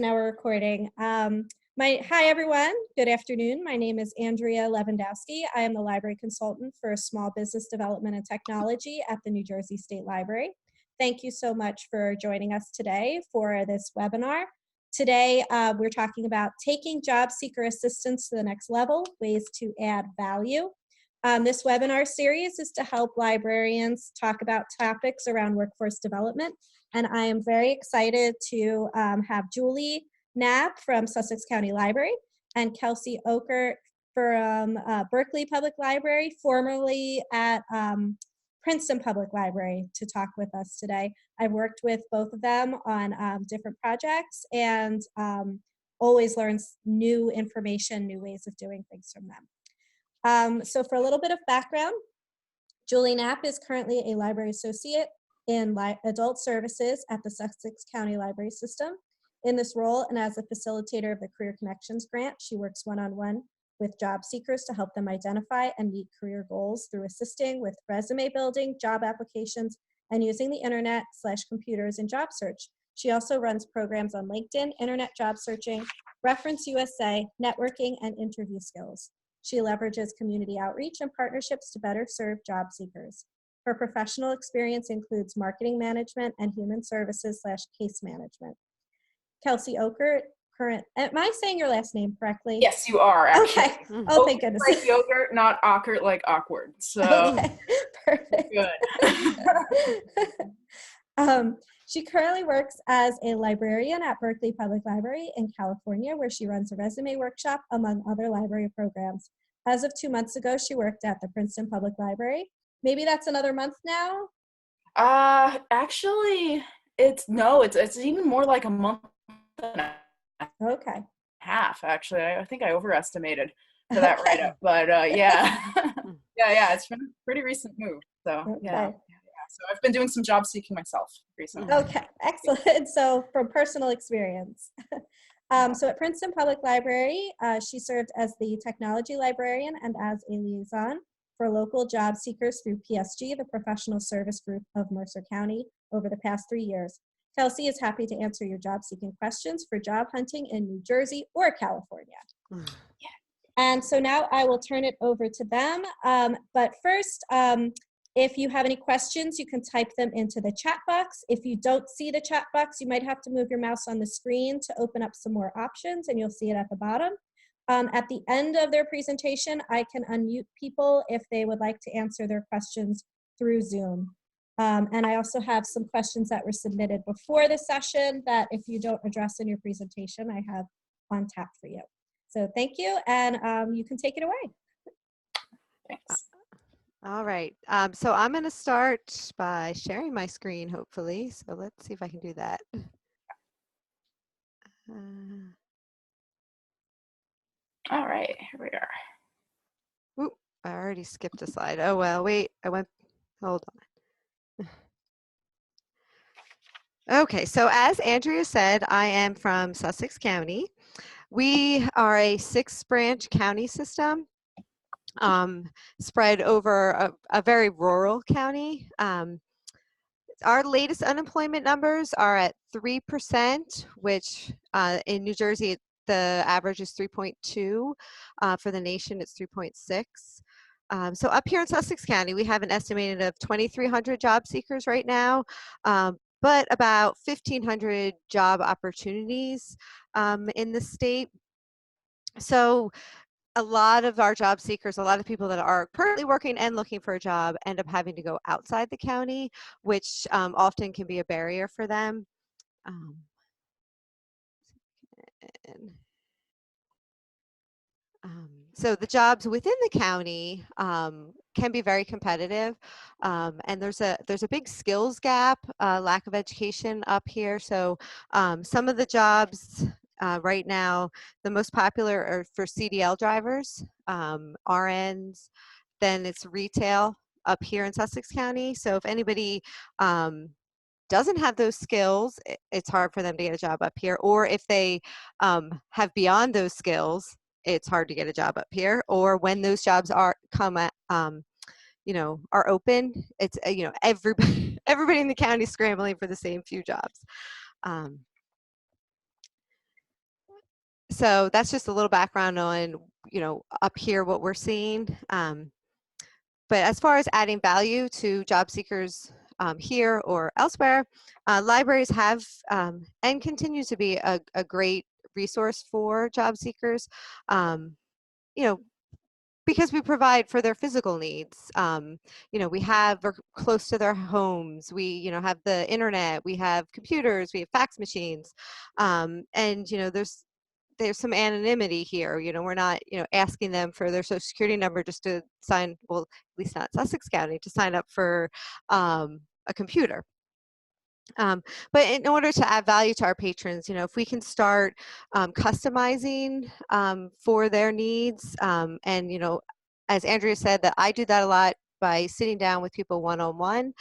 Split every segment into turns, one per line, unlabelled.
Now we're recording. Hi everyone, good afternoon. My name is Andrea Lewandowski. I am the library consultant for small business development and technology at the New Jersey State Library. Thank you so much for joining us today for this webinar. Today we're talking about taking job seeker assistance to the next level, ways to add value. This webinar series is to help librarians talk about topics around workforce development. And I am very excited to have Julie Knapp from Sussex County Library and Kelsey Ockert from Berkeley Public Library, formerly at Princeton Public Library, to talk with us today. I've worked with both of them on different projects and always learn new information, new ways of doing things from them. So for a little bit of background, Julie Knapp is currently a library associate in adult services at the Sussex County Library System. In this role and as a facilitator of the Career Connections Grant, she works one-on-one with job seekers to help them identify and meet career goals through assisting with resume building, job applications, and using the internet/computers in job search. She also runs programs on LinkedIn, internet job searching, Reference USA, networking, and interview skills. She leverages community outreach and partnerships to better serve job seekers. Her professional experience includes marketing management and human services/case management. Kelsey Ockert, am I saying your last name correctly?
Yes, you are, actually.
Okay. Oh, thank goodness.
Like yogurt, not Ockert like awkward. So,
okay. Perfect.
Good.
She currently works as a librarian at Berkeley Public Library in California, where she runs a resume workshop, among other library programs. As of 2 months ago, she worked at the Princeton Public Library. Maybe that's another month now?
Actually, it's even more like a month and a half, actually. I think I overestimated for that write-up, but yeah. yeah, it's been a pretty recent move, so yeah. So I've been doing some job seeking myself recently.
Okay, excellent. So from personal experience. So at Princeton Public Library, she served as the technology librarian and as a liaison for local job seekers through PSG, the professional service group of Mercer County, over the past 3 years. Kelsey is happy to answer your job seeking questions for job hunting in New Jersey or California. And so now I will turn it over to them. But first, if you have any questions, you can type them into the chat box. If you don't see the chat box, you might have to move your mouse on the screen to open up some more options, and you'll see it at the bottom. At the end of their presentation, I can unmute people if they would like to answer their questions through Zoom. And I also have some questions that were submitted before the session that if you don't address in your presentation, I have on tap for you. So thank you, and you can take it away.
Thanks.
All right, so I'm going to start by sharing my screen, hopefully. So let's see if I can do that.
All right, here we are.
Ooh, I already skipped a slide. Oh, well, wait, hold on. Okay, so as Andrea said, I am from Sussex County. We are a 6-branch county system spread over a very rural county. Our latest unemployment numbers are at 3%, which in New Jersey, the average is 3.2. For the nation, it's 3.6. So up here in Sussex County, we have an estimated of 2,300 job seekers right now, but about 1,500 job opportunities in the state. So a lot of our job seekers, a lot of people that are currently working and looking for a job end up having to go outside the county, which often can be a barrier for them. So the jobs within the county can be very competitive, and there's a big skills gap, lack of education up here. So some of the jobs right now, the most popular are for CDL drivers, RNs, then it's retail up here in Sussex County. So if anybody doesn't have those skills, it's hard for them to get a job up here. Or if they have beyond those skills, it's hard to get a job up here. Or when those jobs are are open, it's everybody in the county scrambling for the same few jobs. So that's just a little background on, up here what we're seeing. But as far as adding value to job seekers here or elsewhere, libraries have and continue to be a great resource for job seekers. You know, because we provide for their physical needs. We're close to their homes. We, have the internet. We have computers. We have fax machines, and there's some anonymity here. We're not, asking them for their social security number just to sign. Well, at least not Sussex County, to sign up for a computer. But in order to add value to our patrons, if we can start customizing for their needs, and as Andrea said, that I do that a lot by sitting down with people one-on-one.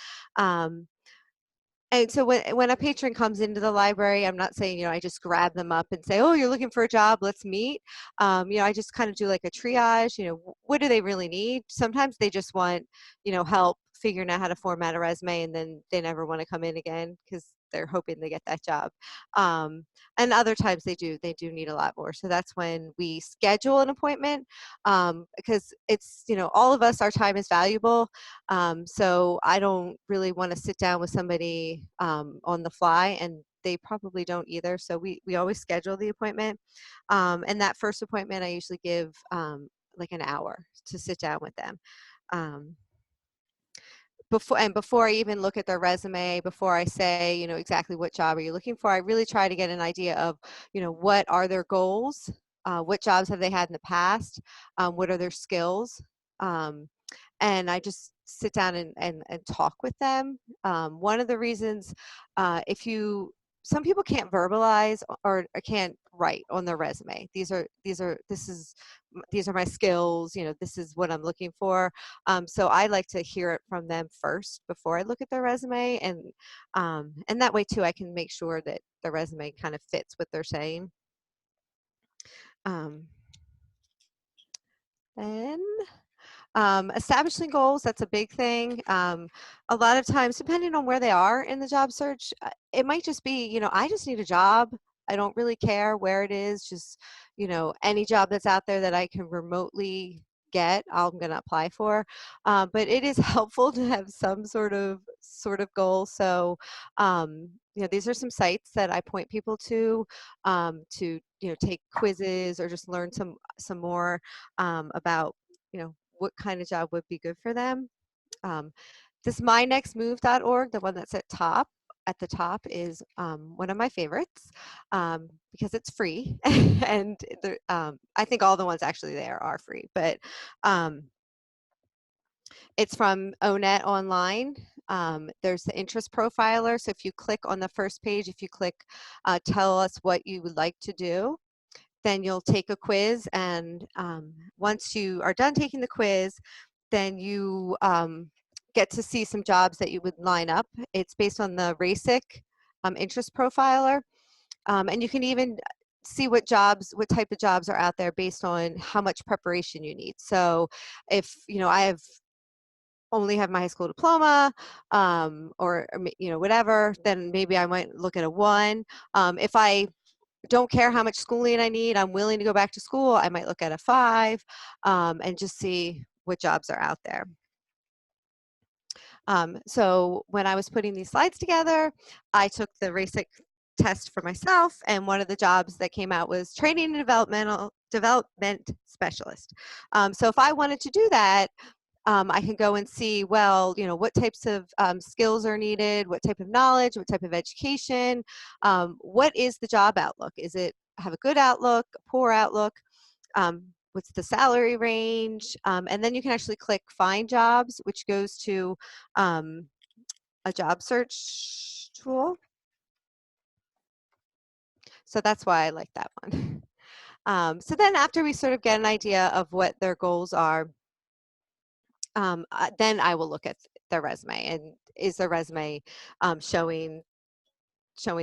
And so when a patron comes into the library, I'm not saying, I just grab them up and say, oh, you're looking for a job, let's meet. I just kind of do like a triage, what do they really need? Sometimes they just want, help figuring out how to format a resume, and then they never want to come in again because they're hoping they get that job. And other times they do need a lot more. So that's when we schedule an appointment, because it's, all of us, our time is valuable. So I don't really want to sit down with somebody on the fly, and they probably don't either. So we always schedule the appointment. And that first appointment, I usually give like an hour to sit down with them. Before I even look at their resume, before I say, exactly what job are you looking for, I really try to get an idea of, what are their goals, what jobs have they had in the past, what are their skills, and I just sit down and talk with them. One of the reasons, some people can't verbalize or can't write on their resume. These are my skills, this is what I'm looking for. So I like to hear it from them first before I look at their resume, and that way too I can make sure that the resume kind of fits what they're saying. Then establishing goals, that's a big thing. A lot of times, depending on where they are in the job search, it might just be, I just need a job. I don't really care where it is, just, any job that's out there that I can remotely get, I'm going to apply for. But it is helpful to have some sort of goal. So, these are some sites that I point people to take quizzes or just learn some more about, what kind of job would be good for them. This mynextmove.org, the one that's at the top, is one of my favorites because it's free, and I think all the ones actually there are free, but it's from ONET Online. There's the interest profiler, so if you click on the first page, if you click tell us what you would like to do, then you'll take a quiz, and once you are done taking the quiz, then you get to see some jobs that you would line up. It's based on the RASIC interest profiler, and you can even see what type of jobs are out there based on how much preparation you need. So if I only have my high school diploma, or whatever, then maybe I might look at a 1. If I don't care how much schooling I need, I'm willing to go back to school, I might look at a 5, and just see what jobs are out there. So when I was putting these slides together, I took the RASIC test for myself, and one of the jobs that came out was training and development specialist. So if I wanted to do that, I can go and see, well, what types of skills are needed, what type of knowledge, what type of education, what is the job outlook? Is it have a good outlook, a poor outlook? What's the salary range? And then you can actually click Find Jobs, which goes to a job search tool. So that's why I like that one. So then after we sort of get an idea of what their goals are, then I will look at their resume, and is their resume showing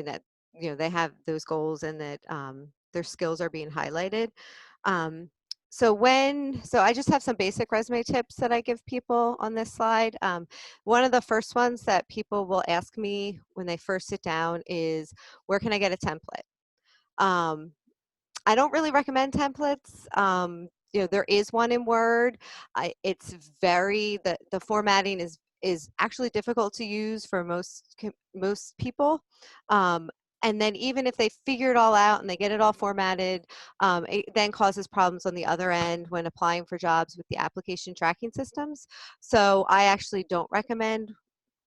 that they have those goals, and that their skills are being highlighted. So I just have some basic resume tips that I give people on this slide. One of the first ones that people will ask me when they first sit down is, where can I get a template? I don't really recommend templates. You know, there is one in Word. It's very, the formatting is actually difficult to use for most people. And then even if they figure it all out and they get it all formatted, it then causes problems on the other end when applying for jobs with the application tracking systems. So I actually don't recommend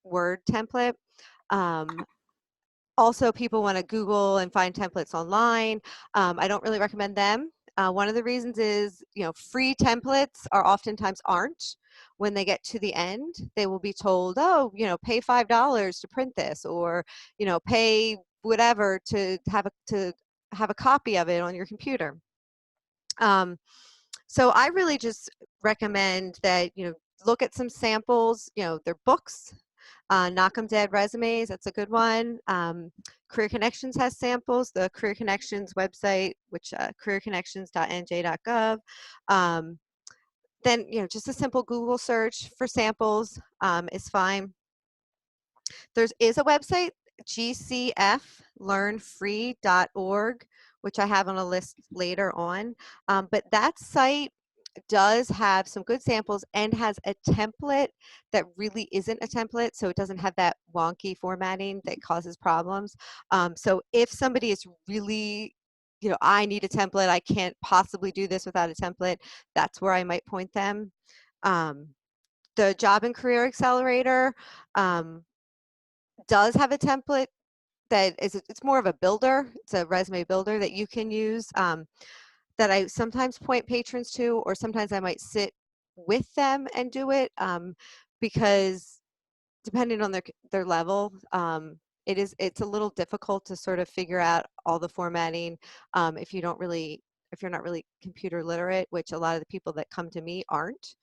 Word template. Also, people want to Google and find templates online. I don't really recommend them. One of the reasons is, you know, free templates are oftentimes aren't. When they get to the end, they will be told, oh, you know, pay $5 to print this, or, you know, pay whatever to have a copy of it on your computer. So I really just recommend that, you know, look at some samples. You know, their books. Knock 'em Dead resumes, that's a good one. Career Connections has samples. The Career Connections website, which careerconnections.nj.gov. Then, you know, just a simple Google search for samples is fine. There is a website, gcflearnfree.org, which I have on a list later on. But that site does have some good samples and has a template that really isn't a template, so it doesn't have that wonky formatting that causes problems. So if somebody is really, you know, I need a template, I can't possibly do this without a template, that's where I might point them. The Job and Career Accelerator does have a template that it's more of a builder. It's a resume builder that you can use, that I sometimes point patrons to, or sometimes I might sit with them and do it, because depending on their level, it's a little difficult to sort of figure out all the formatting if you're not really computer literate, which a lot of the people that come to me aren't.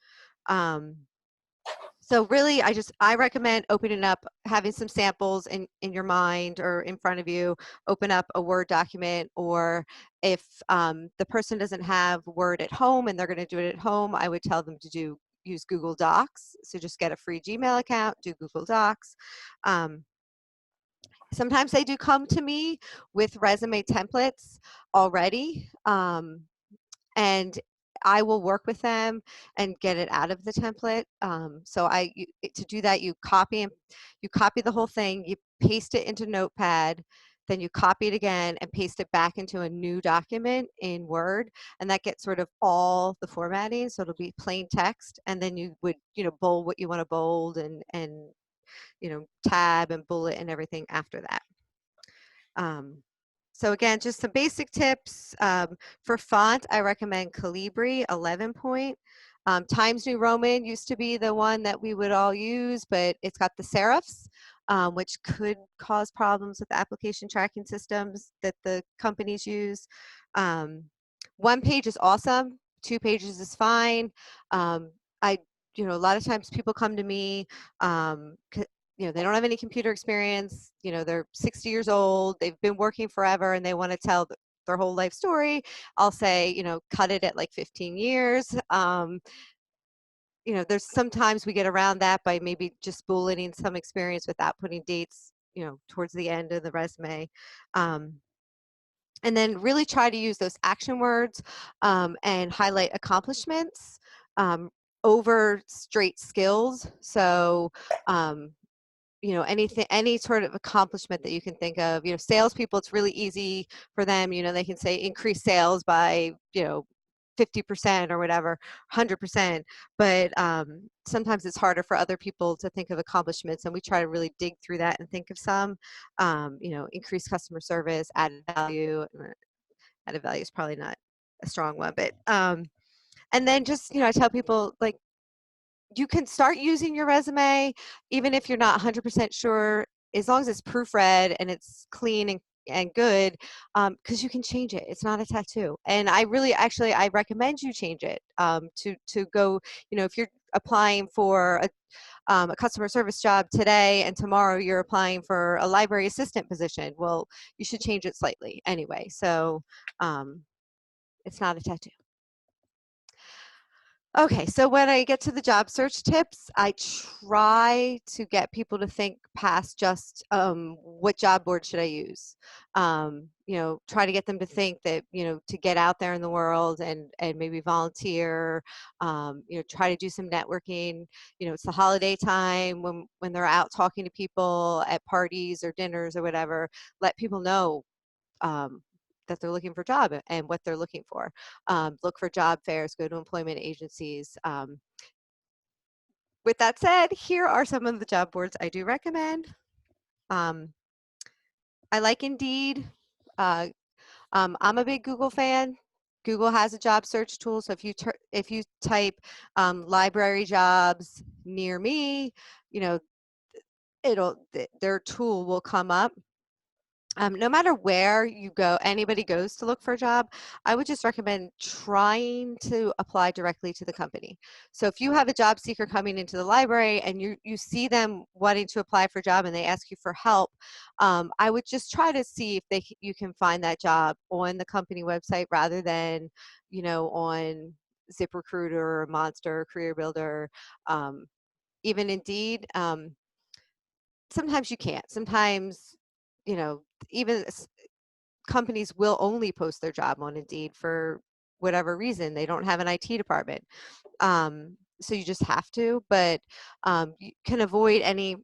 So really, I recommend opening up, having some samples in your mind or in front of you. Open up a Word document, or if the person doesn't have Word at home and they're going to do it at home, I would tell them to use Google Docs. So just get a free Gmail account, do Google Docs. Sometimes they do come to me with resume templates already. And I will work with them and get it out of the template. So to do that, you copy the whole thing, you paste it into Notepad, then you copy it again and paste it back into a new document in Word, and that gets sort of all the formatting. So it'll be plain text, and then you would, you know, bold what you want to bold, and you know, tab and bullet and everything after that. So again, just some basic tips. For font, I recommend Calibri 11 point. Times New Roman used to be the one that we would all use, but it's got the serifs, which could cause problems with application tracking systems that the companies use. 1 page is awesome. 2 pages is fine. You know, a lot of times people come to me, you know, they don't have any computer experience, you know, they're 60 years old, they've been working forever, and they want to tell their whole life story. I'll say, you know, cut it at like 15 years. You know, there's sometimes we get around that by maybe just bulleting some experience without putting dates, you know, towards the end of the resume. And then really try to use those action words and highlight accomplishments over straight skills. So, you know, any sort of accomplishment that you can think of. You know, salespeople, it's really easy for them. You know, they can say increase sales by, you know, 50% or whatever, 100%. But sometimes it's harder for other people to think of accomplishments, and we try to really dig through that and think of some. You know, increase customer service, added value. Added value is probably not a strong one, but and then just, you know, I tell people, like, you can start using your resume even if you're not 100% sure, as long as it's proofread and it's clean and good, because you can change it. It's not a tattoo. And I really, actually, I recommend you change it to go, you know, if you're applying for a customer service job today and tomorrow you're applying for a library assistant position, well, you should change it slightly anyway. So it's not a tattoo. Okay, so when I get to the job search tips, I try to get people to think past just what job board should I use. Try to get them to think that, to get out there in the world and maybe volunteer, try to do some networking. It's the holiday time when they're out talking to people at parties or dinners or whatever, let people know that they're looking for a job and what they're looking for. Look for job fairs, go to employment agencies. With that said, here are some of the job boards I do recommend. I like Indeed. I'm a big Google fan. Google has a job search tool, so if you type library jobs near me, their tool will come up. No matter where you go, anybody goes to look for a job, I would just recommend trying to apply directly to the company. So if you have a job seeker coming into the library and you see them wanting to apply for a job and they ask you for help, I would just try to see if you can find that job on the company website rather than, on ZipRecruiter or Monster, or Career Builder, even Indeed. Sometimes you can't. Sometimes, even companies will only post their job on Indeed for whatever reason. They don't have an IT department. So you just have to, but you can avoid any.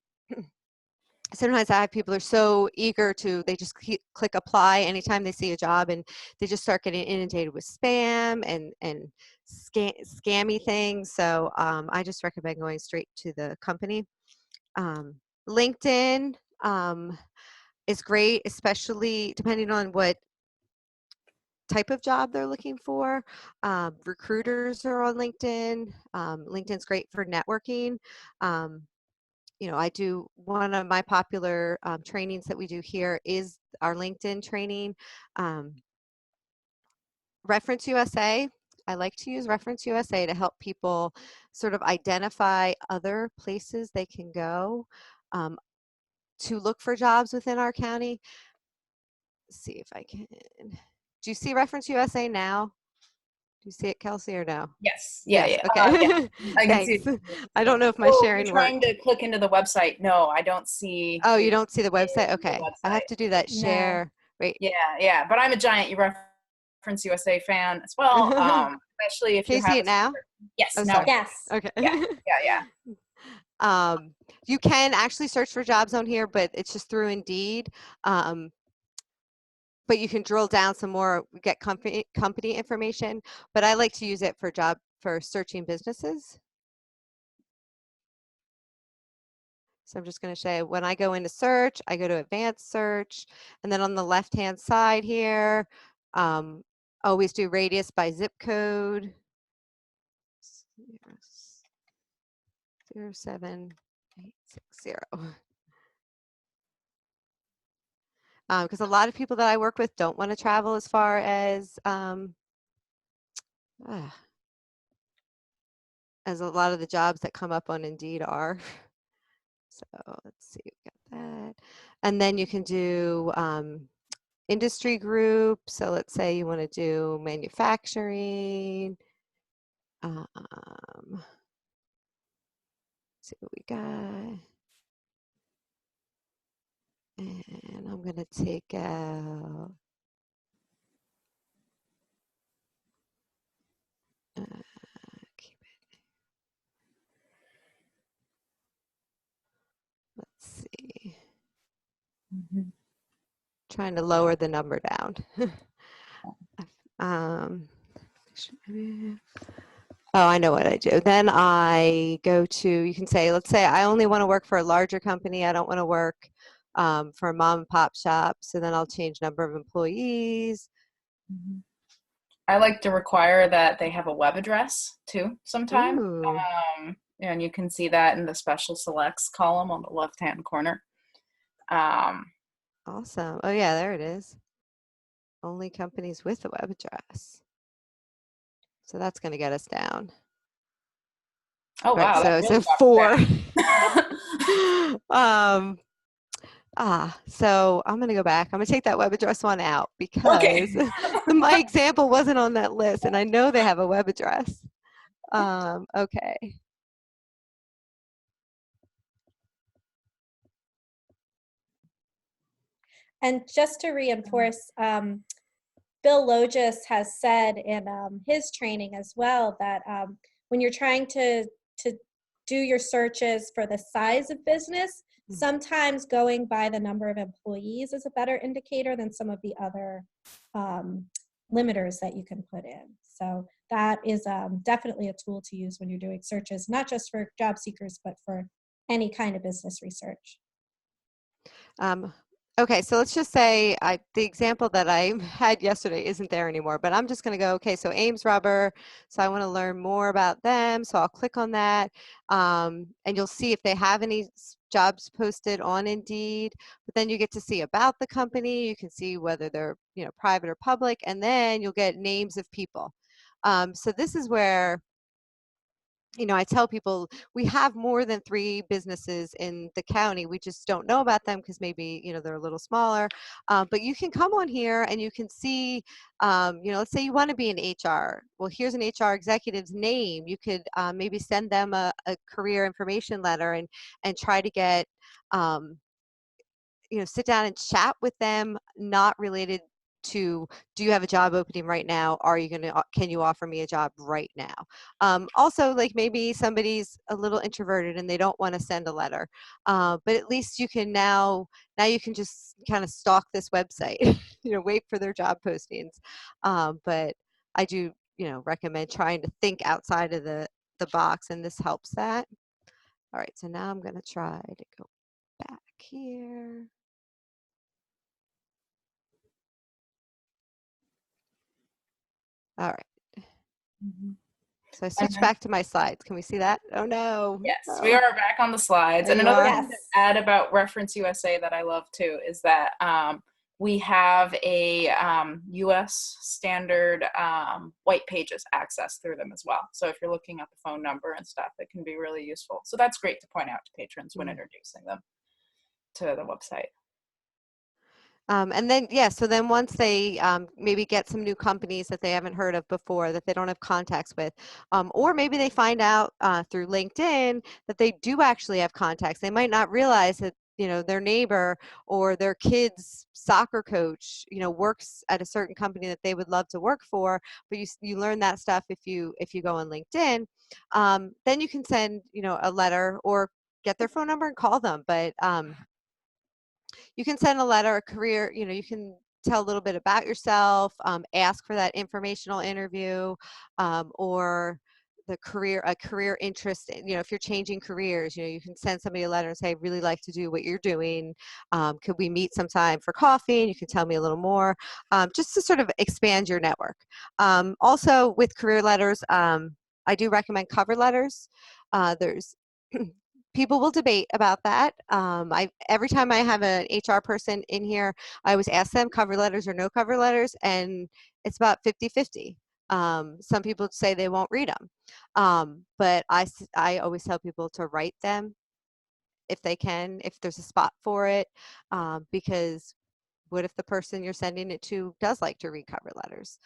Sometimes I have people are so eager they just click apply anytime they see a job, and they just start getting inundated with spam and scammy things. So I just recommend going straight to the company. LinkedIn is great, especially depending on what type of job they're looking for. Recruiters are on LinkedIn. LinkedIn's great for networking. I do one of my popular trainings that we do here is our LinkedIn training. Reference USA. I like to use Reference USA to help people sort of identify other places they can go to look for jobs within our county. Let's see if I can. Do you see Reference USA now? Do you see it, Kelsey, or no?
Yes.
Yes.
Yeah.
Okay.
Yeah. I can see
Thanks.
it.
I don't know if my sharing
You're trying
worked.
to click into the website. No, I don't see.
Oh, you don't see the website?
the
Okay. I
website.
have to do that
No.
share. Wait.
Yeah. But I'm a giant Reference USA fan as well. Especially if
Can
you
you see
have
it now?
Yes.
Oh,
Now.
sorry.
Yes.
Okay.
Yeah.
You can actually search for jobs on here, but it's just through Indeed. But you can drill down some more, get company information. But I like to use it for searching businesses. So I'm just going to say when I go into search, I go to advanced search, and then on the left-hand side here, always do radius by zip code. 07860. Because a lot of people that I work with don't want to travel as far as a lot of the jobs that come up on Indeed are. So let's see, we got that. And then you can do industry group. So let's say you want to do manufacturing. See what we got. And I'm going to take out keep it. Let's see. Trying to lower the number down. Oh, I know what I do. Then I go to, you can say, let's say I only want to work for a larger company. I don't want to work for a mom and pop shop. So then I'll change number of employees.
I like to require that they have a web address too sometimes.
Ooh.
And you can see that in the special selects column on the left-hand corner.
Awesome. Oh yeah, there it is. Only companies with a web address. So that's going to get us down.
Oh,
right,
wow.
So
Really
4. So I'm going to go back. I'm going to take that web address one out because
okay.
my example wasn't on that list, and I know they have a web address. Okay.
And just to reinforce, Bill Logis has said in his training as well that when you're trying to do your searches for the size of business, sometimes going by the number of employees is a better indicator than some of the other limiters that you can put in. So that is definitely a tool to use when you're doing searches, not just for job seekers, but for any kind of business research.
Okay, so let's just say the example that I had yesterday isn't there anymore, but I'm just going to go, okay, so Ames Rubber, so I want to learn more about them, so I'll click on that, and you'll see if they have any jobs posted on Indeed, but then you get to see about the company, you can see whether they're, you know, private or public, and then you'll get names of people. So this is where, you know, I tell people we have more than 3 businesses in the county. We just don't know about them because maybe, you know, they're a little smaller. But you can come on here and you can see, you know, let's say you want to be in HR. Well, here's an HR executive's name. You could maybe send them a career information letter and try to get, you know, sit down and chat with them, not related to, do you have a job opening right now? Are you going to, can you offer me a job right now? Also, like maybe somebody's a little introverted and they don't want to send a letter, but at least you can now you can just kind of stalk this website, you know, wait for their job postings. But I do, you know, recommend trying to think outside of the box, and this helps that. All right, so now I'm going to try to go back here. All right. So I switched back to my slides. Can we see that? Oh no.
Yes,
Oh.
we are back on the slides.
There
and
you
another
are.
thing to add about Reference USA that I love too is that we have a US standard white pages access through them as well. So if you're looking at the phone number and stuff, it can be really useful. So that's great to point out to patrons when introducing them to the website.
And then, yeah, so then once they maybe get some new companies that they haven't heard of before, that they don't have contacts with, or maybe they find out through LinkedIn that they do actually have contacts. They might not realize that, you know, their neighbor or their kid's soccer coach, you know, works at a certain company that they would love to work for, but you learn that stuff if you go on LinkedIn. Then you can send, you know, a letter or get their phone number and call them. But you can send a letter, a career, you know, you can tell a little bit about yourself, ask for that informational interview, or a career interest. You know, if you're changing careers, you know, you can send somebody a letter and say, I really like to do what you're doing. Could we meet sometime for coffee? And you can tell me a little more, just to sort of expand your network. Also with career letters, I do recommend cover letters. There's people will debate about that. Every time I have an HR person in here, I always ask them cover letters or no cover letters, and it's about 50-50. Some people say they won't read them, but I always tell people to write them if they can, if there's a spot for it, because what if the person you're sending it to does like to read cover letters?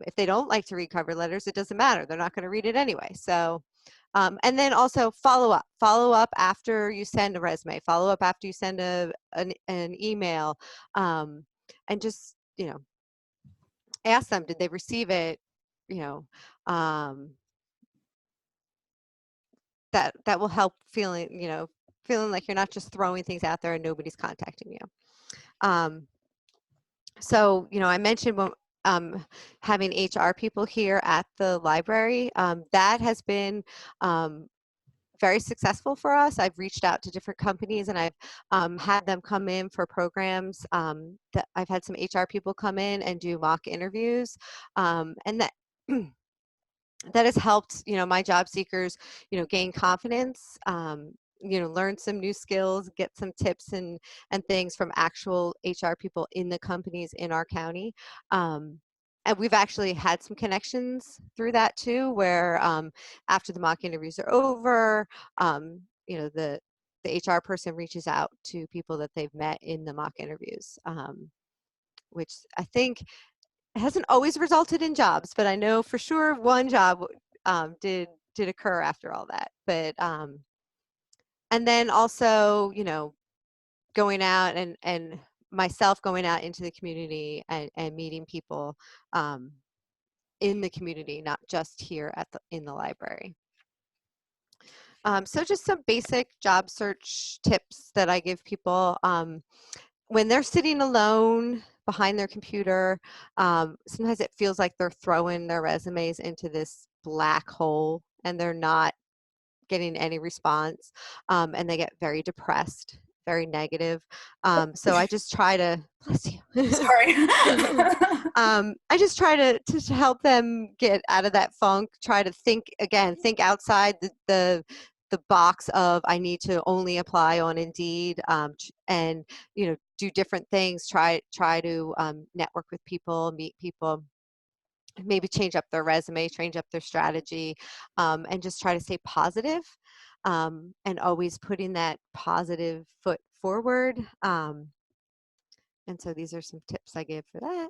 If they don't like to read cover letters, it doesn't matter. They're not going to read it anyway. So, and then also follow up after you send a resume, follow up after you send an email, and just, you know, ask them, did they receive it? You know, that will help feeling like you're not just throwing things out there and nobody's contacting you. So, you know, I mentioned having HR people here at the library. That has been very successful for us. I've reached out to different companies and I've had them come in for programs. That I've had some HR people come in and do mock interviews, and that that has helped, you know, my job seekers, you know, gain confidence, you know, learn some new skills, get some tips and things from actual HR people in the companies in our county. And we've actually had some connections through that too, where after the mock interviews are over, you know, the HR person reaches out to people that they've met in the mock interviews, which I think hasn't always resulted in jobs, but I know for sure one job did did occur after all that. But and then also, going out and myself going out into the community and meeting people in the community, not just here in the library. So just some basic job search tips that I give people. When they're sitting alone behind their computer, sometimes it feels like they're throwing their resumes into this black hole and they're not getting any response, and they get very depressed, very negative. So I just try to, bless you.
Sorry.
I just try to help them get out of that funk, try to think outside the box of I need to only apply on Indeed, and do different things, try to network with people, meet people, maybe change up their resume, change up their strategy, and just try to stay positive, and always putting that positive foot forward. And so these are some tips I give for that.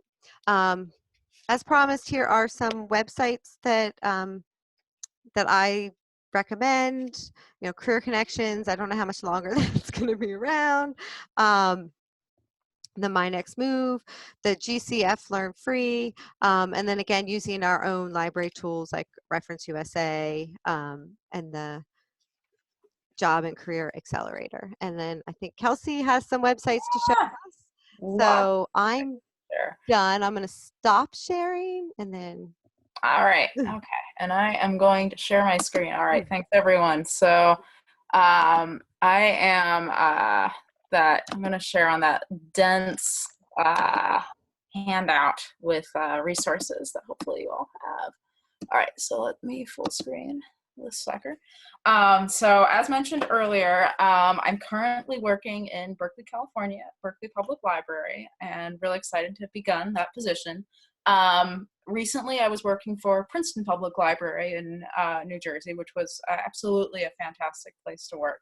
As promised, here are some websites that that I recommend. Career Connections. I don't know how much longer that's going to be around. The My Next Move, the GCF Learn Free, and then again using our own library tools like Reference USA, and the Job and Career Accelerator. And then I think Kelsey has some websites to show us. So I'm done. I'm going to stop sharing and then.
All right. Okay. And I am going to share my screen. All right. Thanks, everyone. So I am I'm going to share on that dense handout with resources that hopefully you all have. All right. So let me full screen this sucker. So as mentioned earlier, I'm currently working in Berkeley, California, Berkeley Public Library, and really excited to have begun that position. Recently, I was working for Princeton Public Library in New Jersey, which was absolutely a fantastic place to work.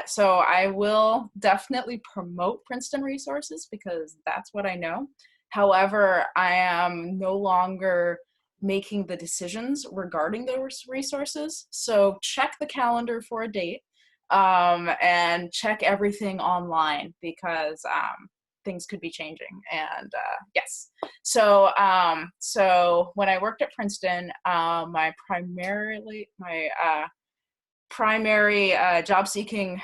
So I will definitely promote Princeton resources because that's what I know. However, I am no longer making the decisions regarding those resources. So check the calendar for a date, and check everything online because things could be changing. And yes, so when I worked at Princeton, my primary job seeking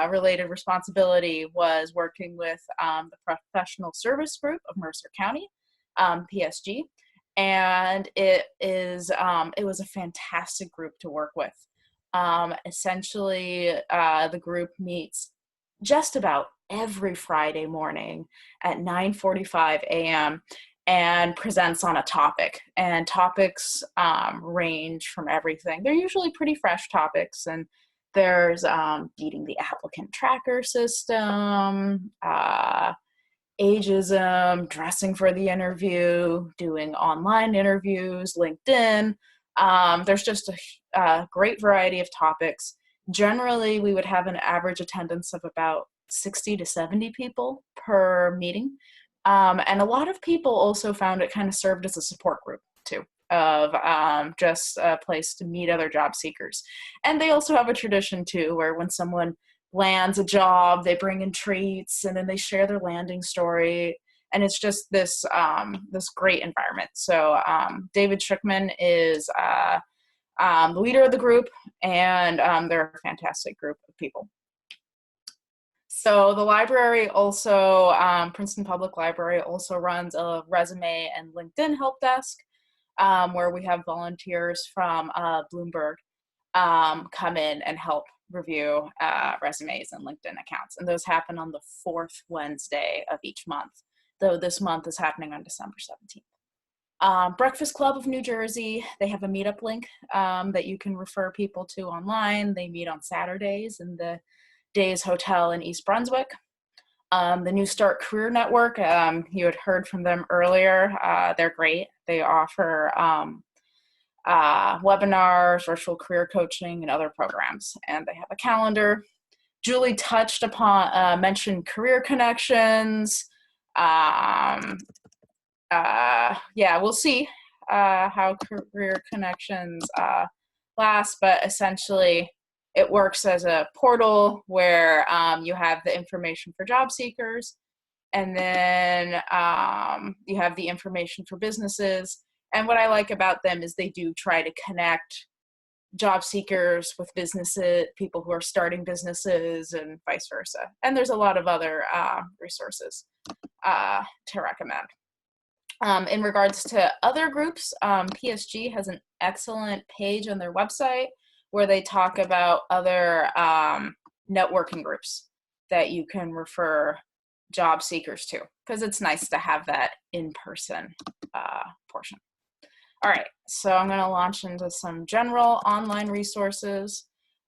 related responsibility was working with the Professional Service Group of Mercer County, PSG, and it was a fantastic group to work with. Essentially, the group meets just about every Friday morning at 9:45 a.m. and presents on a topic. And topics range from everything. They're usually pretty fresh topics, and there's beating the applicant tracker system, ageism, dressing for the interview, doing online interviews, LinkedIn. There's just a great variety of topics. Generally, we would have an average attendance of about 60 to 70 people per meeting. And a lot of people also found it kind of served as a support group too, of just a place to meet other job seekers. And they also have a tradition too, where when someone lands a job, they bring in treats and then they share their landing story. And it's just this great environment. So David Schuckman is the leader of the group, and they're a fantastic group of people. So the library also, Princeton Public Library also runs a resume and LinkedIn help desk, where we have volunteers from Bloomberg come in and help review resumes and LinkedIn accounts. And those happen on the fourth Wednesday of each month, though this month is happening on December 17th. Breakfast Club of New Jersey, they have a meetup link that you can refer people to online. They meet on Saturdays in the Days Hotel in East Brunswick. The New Start Career Network, you had heard from them earlier. They're great. They offer webinars, virtual career coaching, and other programs. And they have a calendar. Julie touched upon, mentioned Career Connections. Yeah, we'll see how career connections last, but essentially it works as a portal where you have the information for job seekers, and then you have the information for businesses. And what I like about them is they do try to connect job seekers with businesses, people who are starting businesses, and vice versa. And there's a lot of other resources to recommend. In regards to other groups, PSG has an excellent page on their website where they talk about other networking groups that you can refer job seekers to, because it's nice to have that in-person portion. All right, so I'm going to launch into some general online resources.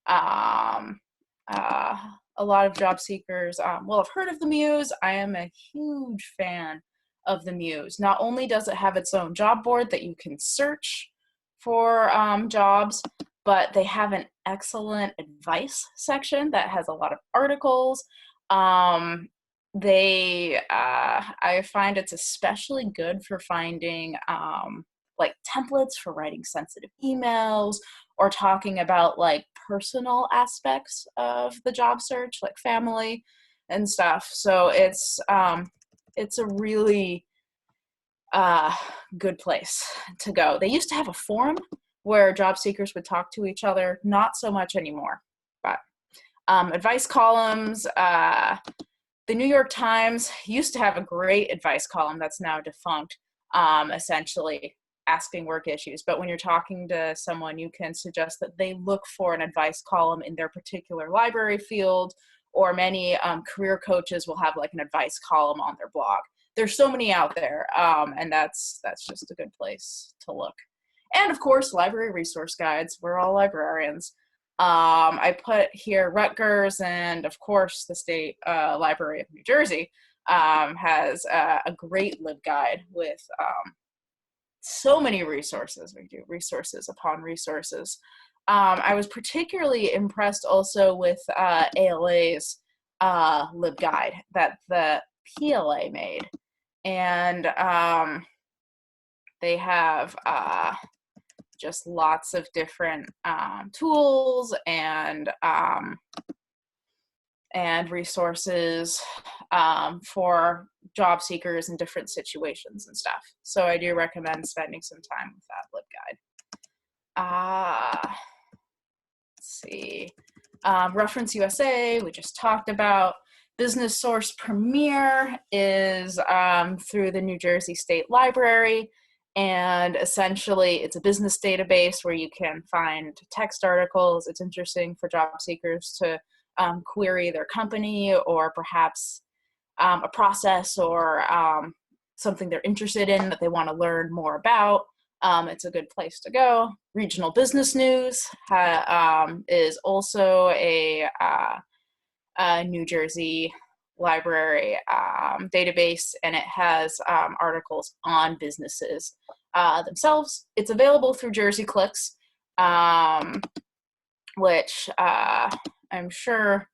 A lot of job seekers will have heard of the Muse. I am a huge fan of the Muse. Not only does it have its own job board that you can search for jobs, but they have an excellent advice section that has a lot of articles. I find it's especially good for finding like templates for writing sensitive emails, or talking about like personal aspects of the job search, like family and stuff. So it's a really good place to go. They used to have a forum where job seekers would talk to each other, not so much anymore, but advice columns. The New York Times used to have a great advice column that's now defunct, essentially asking work issues. But when you're talking to someone, you can suggest that they look for an advice column in their particular library field, or many career coaches will have like an advice column on their blog. There's so many out there, and that's just a good place to look. And of course, library resource guides. We're all librarians. I put here Rutgers, and of course the State Library of New Jersey has a great LibGuide with so many resources. We do resources upon resources. I was particularly impressed also with ALA's LibGuide that the PLA made. And they have just lots of different tools and resources for job seekers in different situations and stuff. So I do recommend spending some time with that LibGuide. Let's see. Reference USA, we just talked about. Business Source Premier is through the New Jersey State Library, and essentially it's a business database where you can find text articles. It's interesting for job seekers to query their company, or perhaps a process or something they're interested in that they want to learn more about. It's a good place to go. Regional Business News is also a New Jersey library database, and it has articles on businesses themselves. It's available through Jersey Clicks, which I'm sure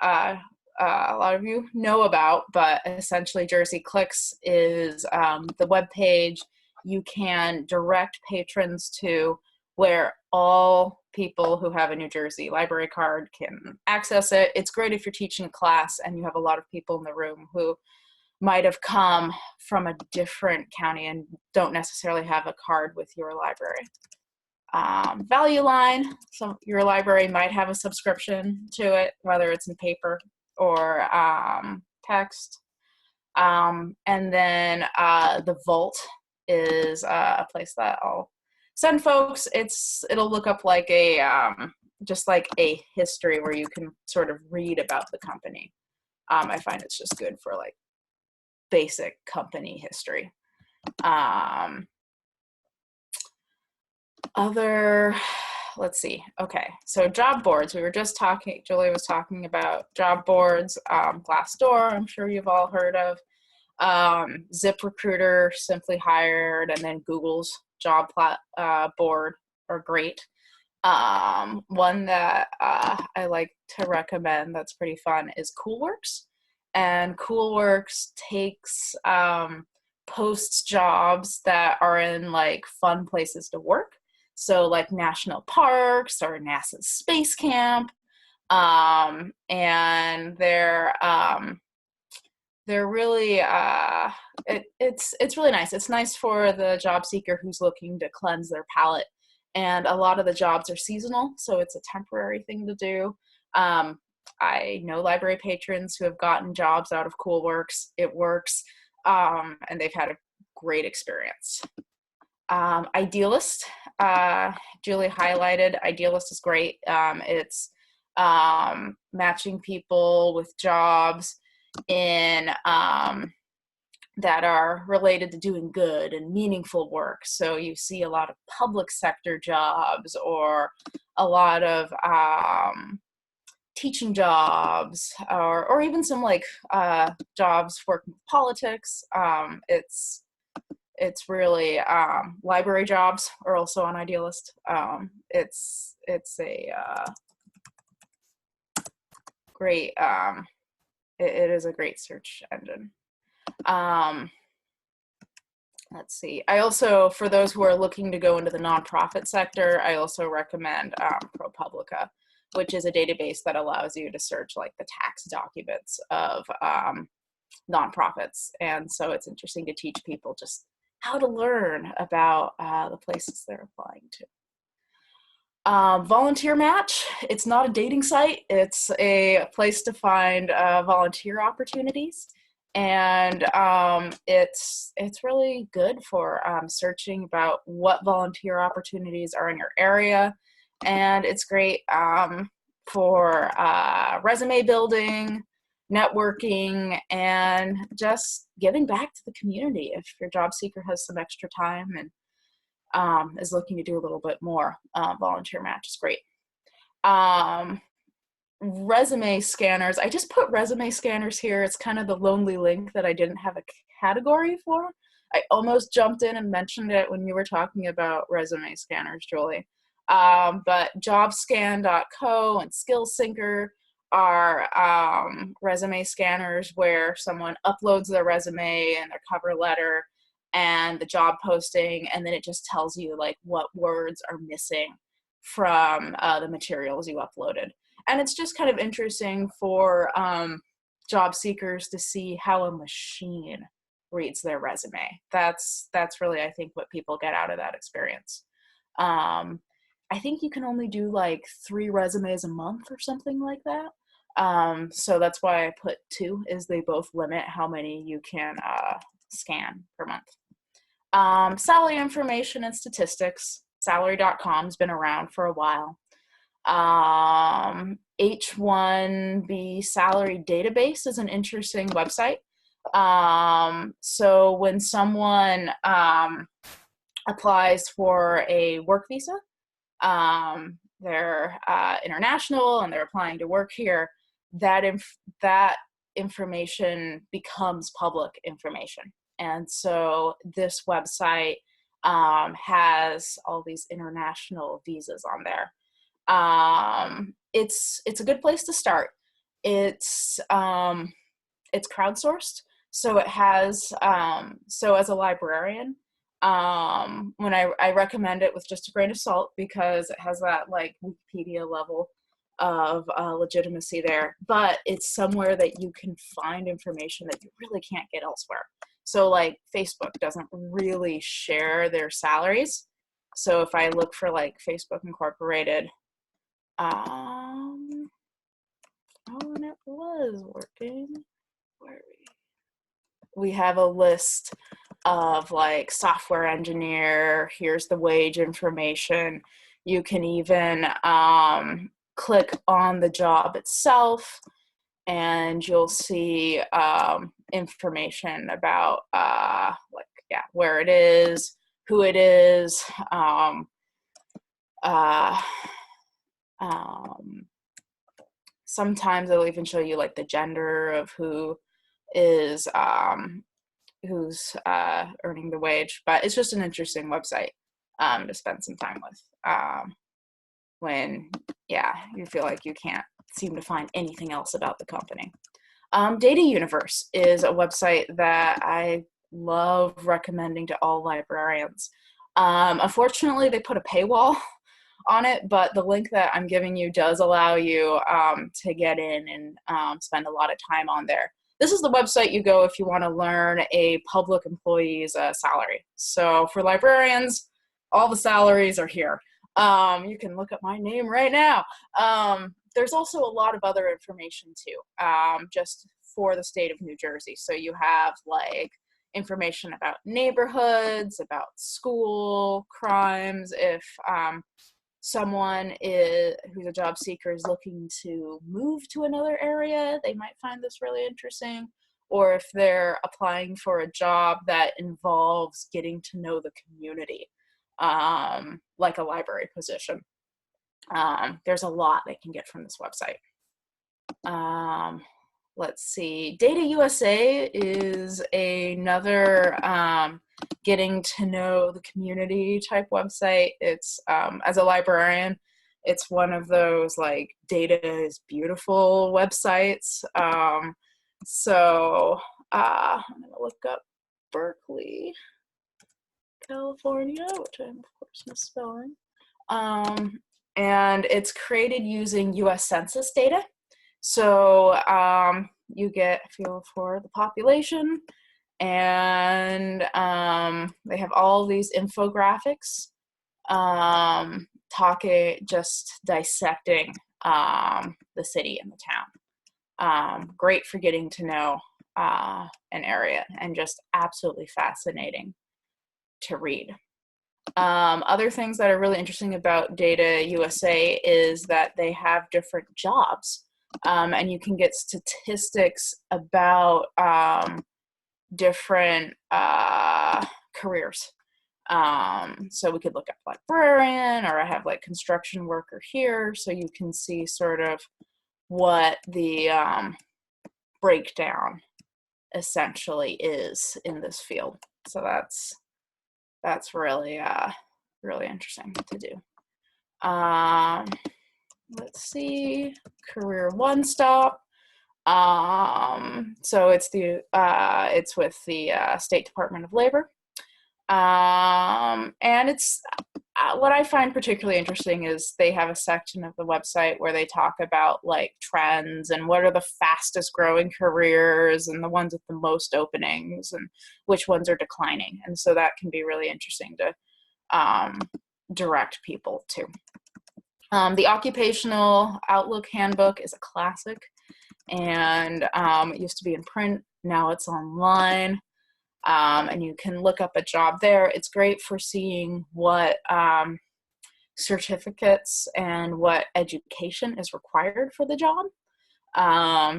a lot of you know about, but essentially Jersey Clicks is the web page you can direct patrons to, where all people who have a New Jersey library card can access it. It's great if you're teaching a class and you have a lot of people in the room who might have come from a different county and don't necessarily have a card with your library. Value Line, so your library might have a subscription to it, whether it's in paper or text. And then the Vault is a place that I'll send folks. It'll look up like a just like a history where you can sort of read about the company. I find it's just good for like basic company history. Let's see. Okay, so job boards. We were just talking, Julie was talking about job boards. Glassdoor, I'm sure you've all heard of. ZipRecruiter, Simply Hired, and then Google's job board are great. One that I like to recommend that's pretty fun is Coolworks. And Coolworks takes posts jobs that are in like fun places to work. So like national parks or NASA's space camp. And they're really, it's really nice. It's nice for the job seeker who's looking to cleanse their palate. And a lot of the jobs are seasonal, so it's a temporary thing to do. I know library patrons who have gotten jobs out of Cool Works. It works, and they've had a great experience. Idealist, Julie highlighted. Idealist is great. It's matching people with jobs in that are related to doing good and meaningful work. So you see a lot of public sector jobs or a lot of teaching jobs or even some like jobs working with politics. It's really library jobs are also on Idealist. It's a great it is a great search engine. Let's see. I also, for those who are looking to go into the nonprofit sector, I also recommend ProPublica, which is a database that allows you to search like the tax documents of nonprofits. And so it's interesting to teach people just how to learn about the places they're applying to. Volunteer Match, it's not a dating site. It's a place to find volunteer opportunities. And it's really good for searching about what volunteer opportunities are in your area. And it's great for resume building, networking, and just giving back to the community. If your job seeker has some extra time and is looking to do a little bit more, Volunteer Match is great. Resume scanners, I just put resume scanners here. It's kind of the lonely link that I didn't have a category for. I almost jumped in and mentioned it when you were talking about resume scanners, Julie. But jobscan.co and SkillSyncer are resume scanners where someone uploads their resume and their cover letter and the job posting, and then it just tells you like what words are missing from the materials you uploaded. And it's just kind of interesting for job seekers to see how a machine reads their resume. That's really, I think, what people get out of that experience. I think you can only do like 3 resumes a month or something like that. So that's why I put 2, is they both limit how many you can scan per month. Salary information and statistics. Salary.com has been around for a while. H1B salary database is an interesting website. So when someone applies for a work visa, they're international and they're applying to work here, that information becomes public information. And so this website has all these international visas on there. It's a good place to start. It's crowdsourced, so it has so as a librarian, when I recommend it with just a grain of salt, because it has that like Wikipedia level of legitimacy there, but it's somewhere that you can find information that you really can't get elsewhere. So like Facebook doesn't really share their salaries. So if I look for like Facebook Incorporated, and it was working. Where we have a list of like software engineer. Here's the wage information. You can even click on the job itself, and you'll see information about where it is, who it is. Sometimes it'll even show you like the gender of who is who's earning the wage. But it's just an interesting website to spend some time with when you feel like you can't seem to find anything else about the company. Data Universe is a website that I love recommending to all librarians. Unfortunately, they put a paywall on it, but the link that I'm giving you does allow you to get in and spend a lot of time on there. This is the website you go if you want to learn a public employee's salary. So for librarians, all the salaries are here. You can look up my name right now. There's also a lot of other information too, just for the state of New Jersey. So you have like information about neighborhoods, about school crimes, if someone who's a job seeker is looking to move to another area, they might find this really interesting. Or if they're applying for a job that involves getting to know the community, like a library position. There's a lot they can get from this website. Let's see, Data USA is another getting to know the community type website. It's, as a librarian, it's one of those like data is beautiful websites. So I'm gonna look up Berkeley, California, which I'm of course misspelling. And it's created using US Census data. So you get a feel for the population, and they have all these infographics just dissecting the city and the town. Great for getting to know an area, and just absolutely fascinating to read. Other things that are really interesting about Data USA is that they have different jobs. And you can get statistics about different careers. So we could look up librarian, or I have like construction worker here, so you can see sort of what the breakdown essentially is in this field. So that's really really interesting to do. Let's see, career one stop. So it's with the State Department of Labor. And it's what I find particularly interesting is they have a section of the website where they talk about like trends and what are the fastest growing careers and the ones with the most openings and which ones are declining. And so that can be really interesting to direct people to. The Occupational Outlook Handbook is a classic, and it used to be in print, now it's online, and you can look up a job there. It's great for seeing what certificates and what education is required for the job,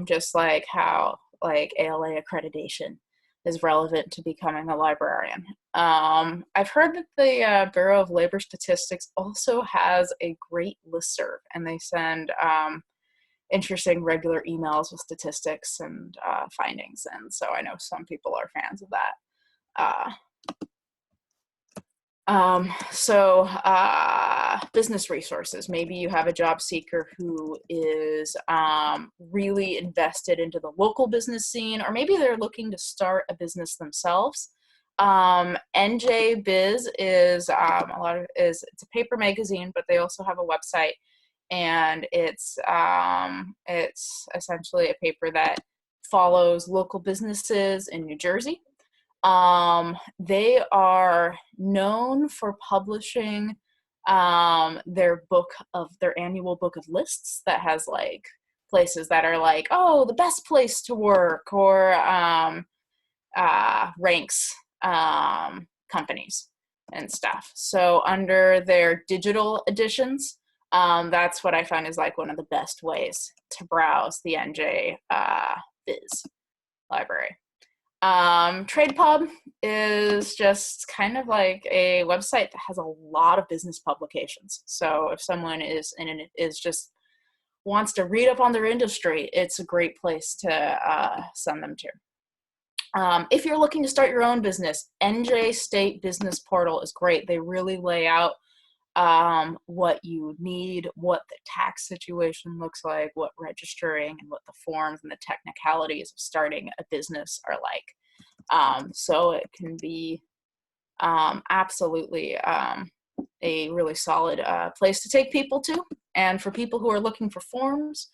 just like how like ALA accreditation is relevant to becoming a librarian. I've heard that the Bureau of Labor Statistics also has a great listserv, and they send interesting regular emails with statistics and findings, and so I know some people are fans of that. Business resources. Maybe you have a job seeker who is really invested into the local business scene, or maybe they're looking to start a business themselves. NJ Biz is it's a paper magazine, but they also have a website, and it's essentially a paper that follows local businesses in New Jersey. They are known for publishing their annual book of lists that has like places that are like, oh, the best place to work, or ranks companies and stuff. So under their digital editions, that's what I find is like one of the best ways to browse the NJ Biz library. TradePub is just kind of like a website that has a lot of business publications. So if someone just wants to read up on their industry, it's a great place to send them to. If you're looking to start your own business, NJ State Business Portal is great. They really lay out what you need, what the tax situation looks like, what registering and what the forms and the technicalities of starting a business are like. So it can be absolutely a really solid place to take people to. And for people who are looking for forms,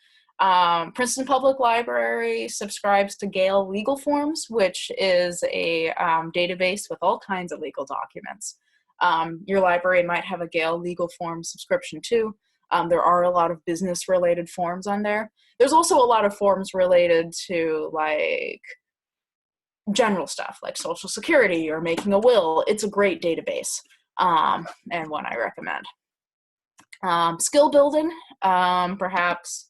Princeton Public Library subscribes to Gale Legal Forms, which is a database with all kinds of legal documents. Your library might have a Gale Legal Forms subscription too. There are a lot of business-related forms on there. There's also a lot of forms related to like general stuff like Social Security or making a will. It's a great database and one I recommend. Skill building, perhaps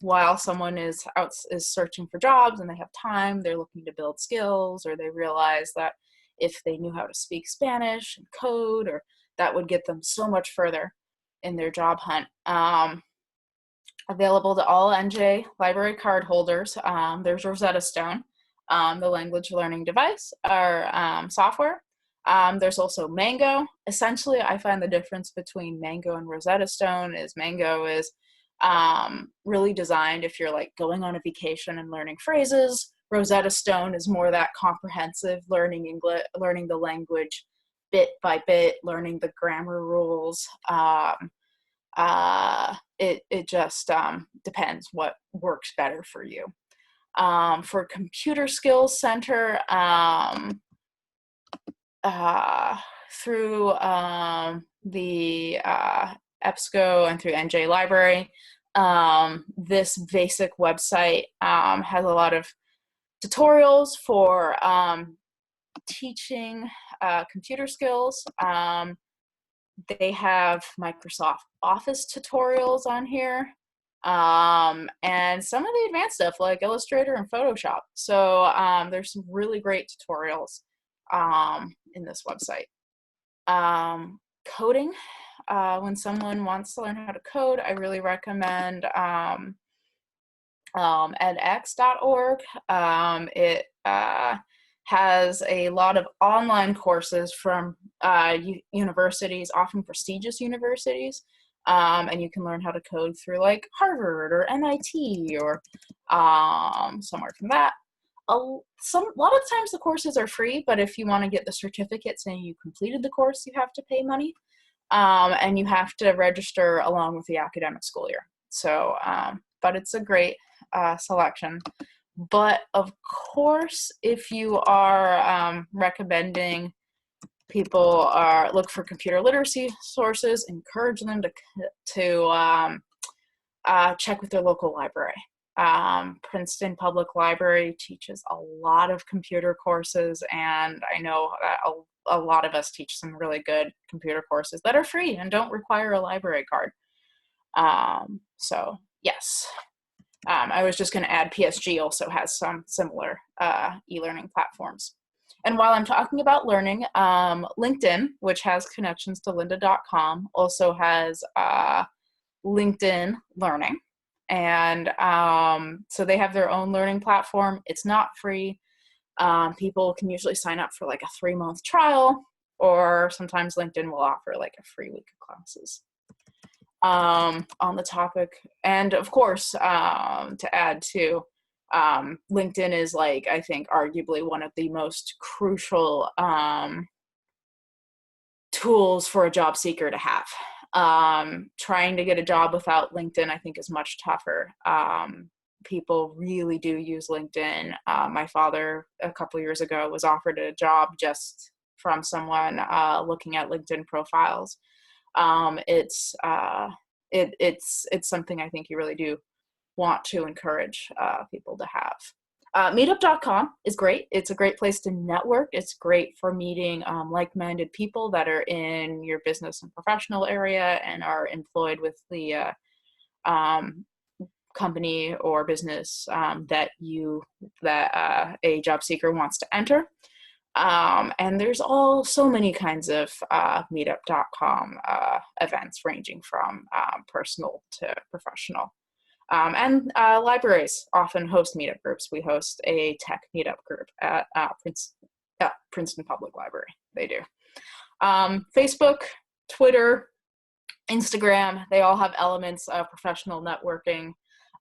while someone is searching for jobs and they have time, they're looking to build skills, or they realize that if they knew how to speak Spanish and code, or that would get them so much further in their job hunt. Available to all NJ library card holders. There's Rosetta Stone, the language learning device or software. There's also Mango. Essentially, I find the difference between Mango and Rosetta Stone is Mango is really designed if you're like going on a vacation and learning phrases. Rosetta Stone is more that comprehensive learning English, learning the language bit by bit, learning the grammar rules. It just depends what works better for you. For Computer Skills Center, through the EBSCO and through NJ Library, this basic website has a lot of tutorials for teaching computer skills. They have Microsoft Office tutorials on here, and some of the advanced stuff like Illustrator and Photoshop. So there's some really great tutorials in this website. Coding, when someone wants to learn how to code, I really recommend edx.org. It has a lot of online courses from universities, often prestigious universities, and you can learn how to code through like Harvard or MIT or somewhere from that. A lot of times the courses are free, but if you want to get the certificate saying you completed the course, you have to pay money, and you have to register along with the academic school year. So, but it's a great selection. But of course, if you are recommending people look for computer literacy sources, encourage them to check with their local library. Princeton Public Library teaches a lot of computer courses, and I know that a lot of us teach some really good computer courses that are free and don't require a library card. So yes. I was just going to add PSG also has some similar e-learning platforms. And while I'm talking about learning, LinkedIn, which has connections to lynda.com, also has LinkedIn Learning. And so they have their own learning platform. It's not free. People can usually sign up for like a 3-month trial, or sometimes LinkedIn will offer like a free week of classes. On the topic. And of course, to add to, LinkedIn is like, I think, arguably one of the most crucial tools for a job seeker to have. Trying to get a job without LinkedIn, I think, is much tougher. People really do use LinkedIn. My father, a couple years ago, was offered a job just from someone looking at LinkedIn profiles. It's something I think you really do want to encourage people to have. Meetup.com is great. It's a great place to network. It's great for meeting like-minded people that are in your business and professional area and are employed with the company or business that a job seeker wants to enter. And there's so many kinds of meetup.com events ranging from personal to professional. And libraries often host meetup groups. We host a tech meetup group at Princeton Public Library. They do. Facebook, Twitter, Instagram, they all have elements of professional networking.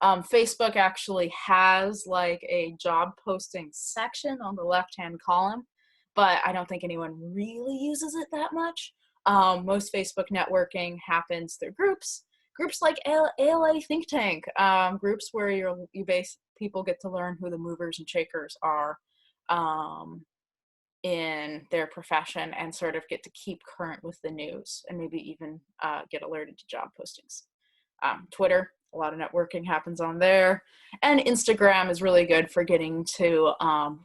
Facebook actually has like a job posting section on the left-hand column, but I don't think anyone really uses it that much. Most Facebook networking happens through groups like ALA Think Tank, groups where people get to learn who the movers and shakers are in their profession and sort of get to keep current with the news and maybe even get alerted to job postings. Twitter, a lot of networking happens on there. And Instagram is really good for getting to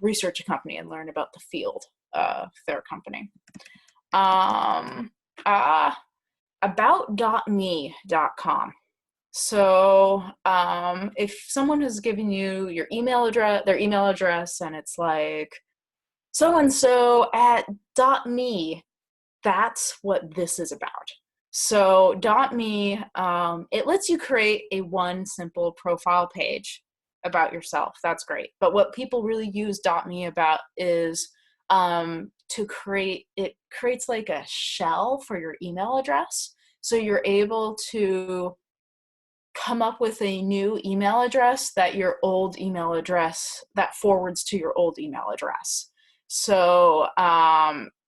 research a company and learn about the field of their company. About.me.com. So if someone has given you their email address, and it's like so-and-so at .me, that's what this is about. So .me, it lets you create one simple profile page about yourself. That's great. But what people really use .me about is it creates like a shell for your email address. So you're able to come up with a new email address that forwards to your old email address. So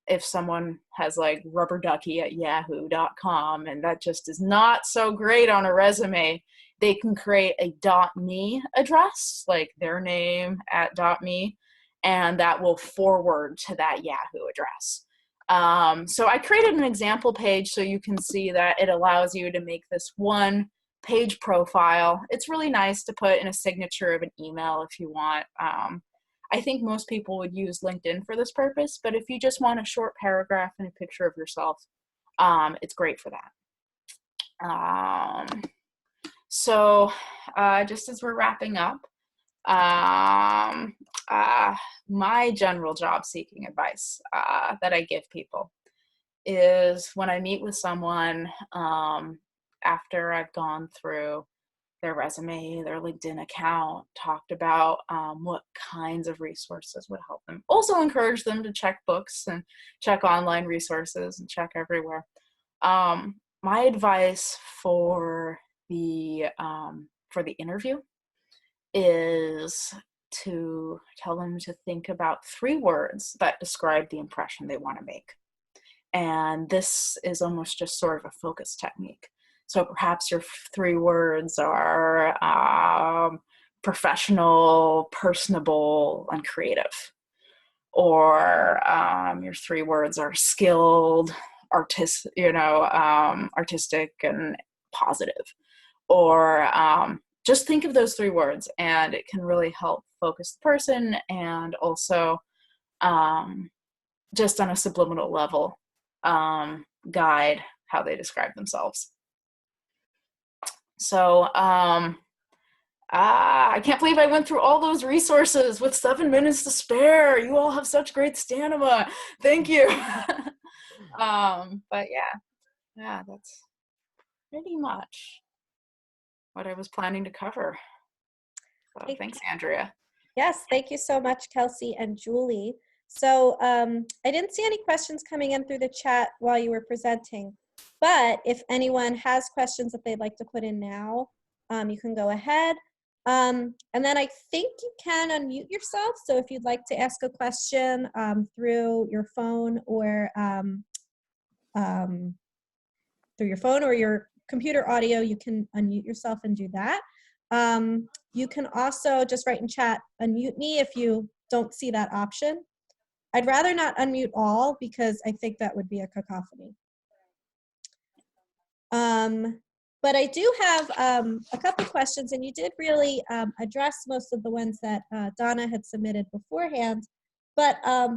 if someone has like rubberducky@yahoo.com and that just is not so great on a resume, they can create a .me address, like their name at .me, and that will forward to that Yahoo address. So I created an example page so you can see that it allows you to make this one page profile. It's really nice to put in a signature of an email if you want. I think most people would use LinkedIn for this purpose, but if you just want a short paragraph and a picture of yourself, it's great for that. So just as we're wrapping up, my general job seeking advice that I give people is when I meet with someone after I've gone through their resume, their LinkedIn account, talked about what kinds of resources would help them. Also encourage them to check books and check online resources and check everywhere. My advice for the interview is to tell them to think about 3 words that describe the impression they want to make. And this is almost just sort of a focus technique. So perhaps your 3 words are professional, personable, and creative. Or your 3 words are skilled, artistic, and positive. Or just think of those 3 words, and it can really help focus the person, and also just on a subliminal level, guide how they describe themselves. So I can't believe I went through all those resources with 7 minutes to spare. You all have such great stamina. Thank you. But yeah, that's pretty much what I was planning to cover. So thanks, Andrea.
Yes, thank you so much, Kelsey and Julie. So I didn't see any questions coming in through the chat while you were presenting, but if anyone has questions that they'd like to put in now, you can go ahead. And then I think you can unmute yourself. So if you'd like to ask a question through your phone or your computer audio, you can unmute yourself and do that. You can also just write in chat, unmute me if you don't see that option. I'd rather not unmute all because I think that would be a cacophony. But I do have a couple questions, and you did really address most of the ones that Donna had submitted beforehand. But I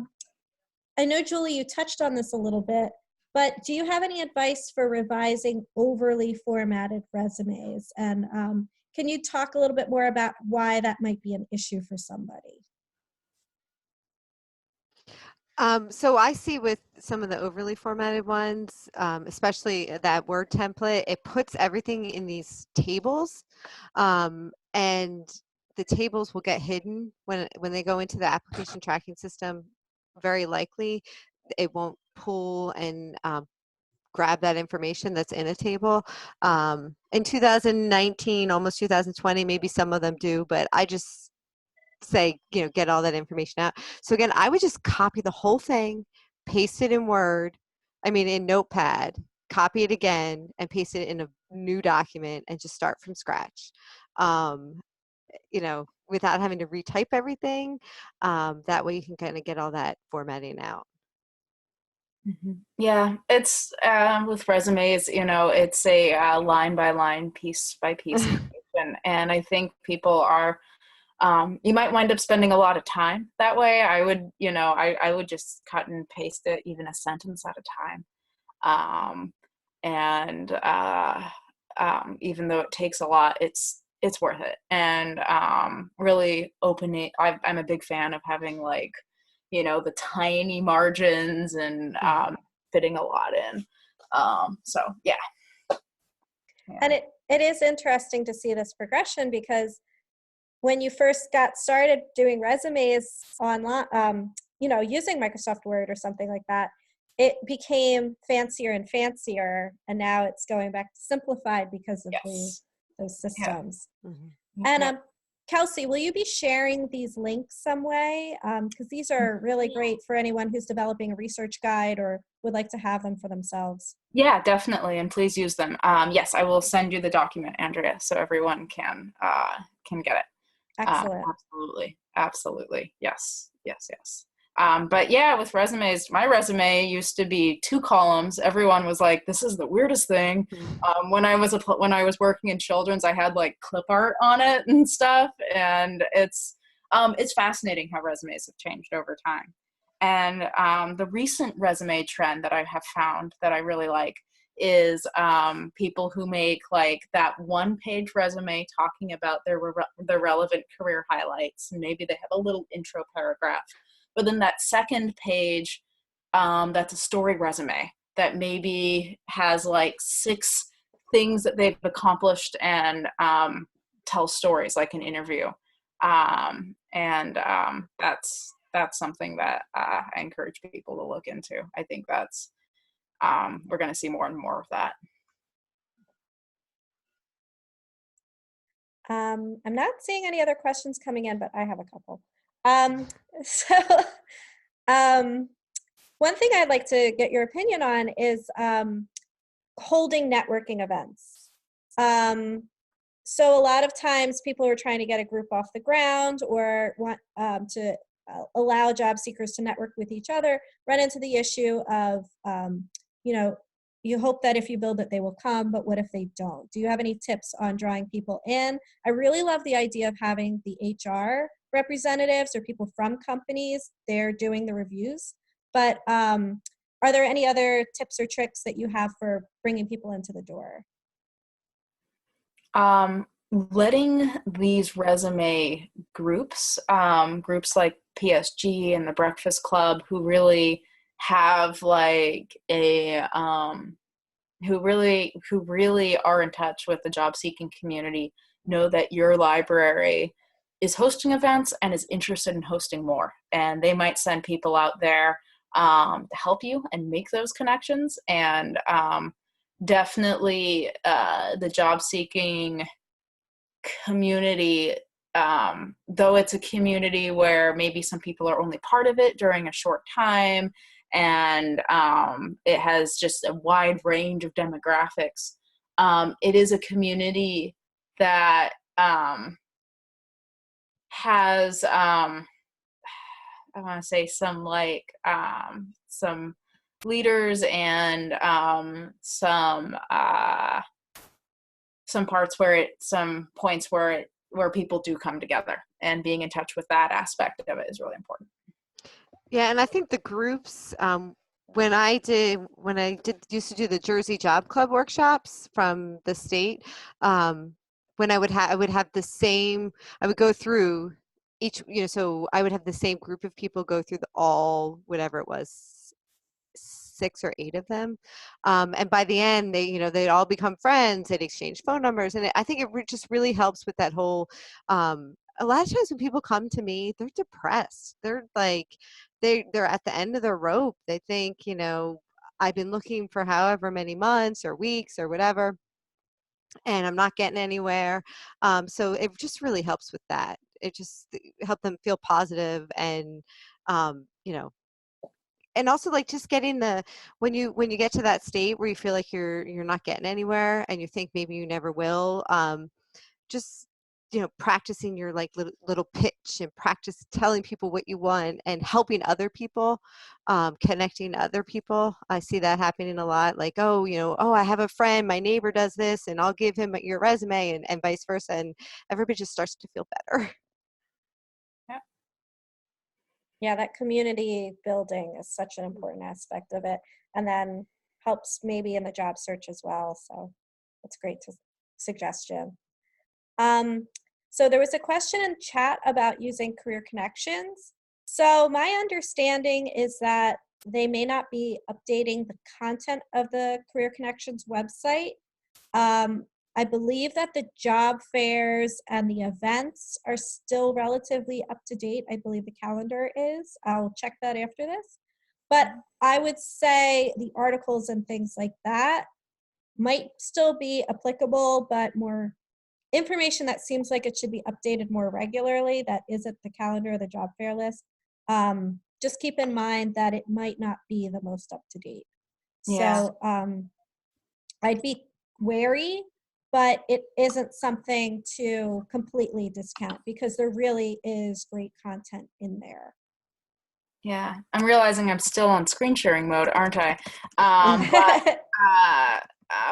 know, Julie, you touched on this a little bit, but do you have any advice for revising overly formatted resumes? And can you talk a little bit more about why that might be an issue for somebody?
So I see with some of the overly formatted ones, especially that Word template, it puts everything in these tables, and the tables will get hidden when they go into the application tracking system. Very likely, it won't pull and grab that information that's in a table. In 2019, almost 2020, maybe some of them do, but I just say, get all that information out. So again, I would just copy the whole thing, paste it in in Notepad, copy it again, and paste it in a new document and just start from scratch. Without having to retype everything. That way you can kind of get all that formatting out.
Mm-hmm. Yeah, it's with resumes, it's a line by line, piece by piece, and I think people are. You might wind up spending a lot of time that way. I would, I would just cut and paste it, even a sentence at a time. Even though it takes a lot, it's worth it. And really opening. I'm a big fan of having the tiny margins and fitting a lot in. So yeah.
And it is interesting to see this progression, because when you first got started doing resumes online, using Microsoft Word or something like that, it became fancier and fancier, and now it's going back to simplified because of those systems. Yeah. Mm-hmm. And Kelsey, will you be sharing these links some way? Because these are really great for anyone who's developing a research guide or would like to have them for themselves.
Yeah, definitely, and please use them. Yes, I will send you the document, Andrea, so everyone can get it.
Excellent.
Absolutely. Yes. But yeah, with resumes, my resume used to be 2 columns. Everyone was like, "This is the weirdest thing." When I was working in children's, I had clip art on it and stuff, and it's fascinating how resumes have changed over time. And the recent resume trend that I have found that I really like is people who make that 1-page resume talking about their relevant career highlights, and maybe they have a little intro paragraph, but then that second page, that's a story resume that maybe has 6 things that they've accomplished and tell stories like an interview. That's something that I encourage people to look into. I think that's we're going to see more and more of that.
I'm not seeing any other questions coming in, but I have a couple. One thing I'd like to get your opinion on is holding networking events. So a lot of times people are trying to get a group off the ground or want to allow job seekers to network with each other, run into the issue of, you hope that if you build it, they will come, but what if they don't? Do you have any tips on drawing people in? I really love the idea of having the HR representatives or people from companies there doing the reviews. But are there any other tips or tricks that you have for bringing people into the door?
Letting these resume groups like PSG and the Breakfast Club, who really have who really are in touch with the job seeking community, know that your library is hosting events and is interested in hosting more, and they might send people out there to help you and make those connections. And definitely the job seeking community, though it's a community where maybe some people are only part of it during a short time, and it has just a wide range of demographics, it is a community that has I want to say some some leaders and some points where people do come together, and being in touch with that aspect of it is really important.
Yeah, and I think the groups, when I used to do the Jersey Job Club workshops from the state, when I would have the same, I would go through each, so I would have the same group of people go through whatever it was, 6 or 8 of them, and by the end they'd all become friends. They'd exchange phone numbers, and I think it just really helps with that whole a lot of times when people come to me, they're depressed. They're like, they're at the end of their rope. They think, you know, I've been looking for however many months or weeks or whatever, and I'm not getting anywhere. So it just really helps with that. It just help them feel positive and, you know, and also like just getting the, when you get to that state where you feel like you're not getting anywhere and you think maybe you never will, just, you know, practicing your like little pitch and practice telling people what you want and helping other people, connecting to other people. I see that happening a lot. Like, oh, you know, oh, I have a friend, my neighbor does this, and I'll give him your resume, and vice versa. And everybody just starts to feel better.
Yeah, that community building is such an important aspect of it, and then helps maybe in the job search as well. So that's a great suggestion. So there was a question in chat about using career connections. So my understanding is that they may not be updating the content of the career connections website. I believe that the job fairs and the events are still relatively up to date. I believe the calendar is. I'll check that after this. But I would say the articles and things like that might still be applicable, but more information that seems like it should be updated more regularly that isn't the calendar or the job fair list. Just keep in mind that it might not be the most up to date.
Yeah.
So I'd be wary, but it isn't something to completely discount because there really is great content in there.
Yeah, I'm realizing I'm still on screen sharing mode, aren't I?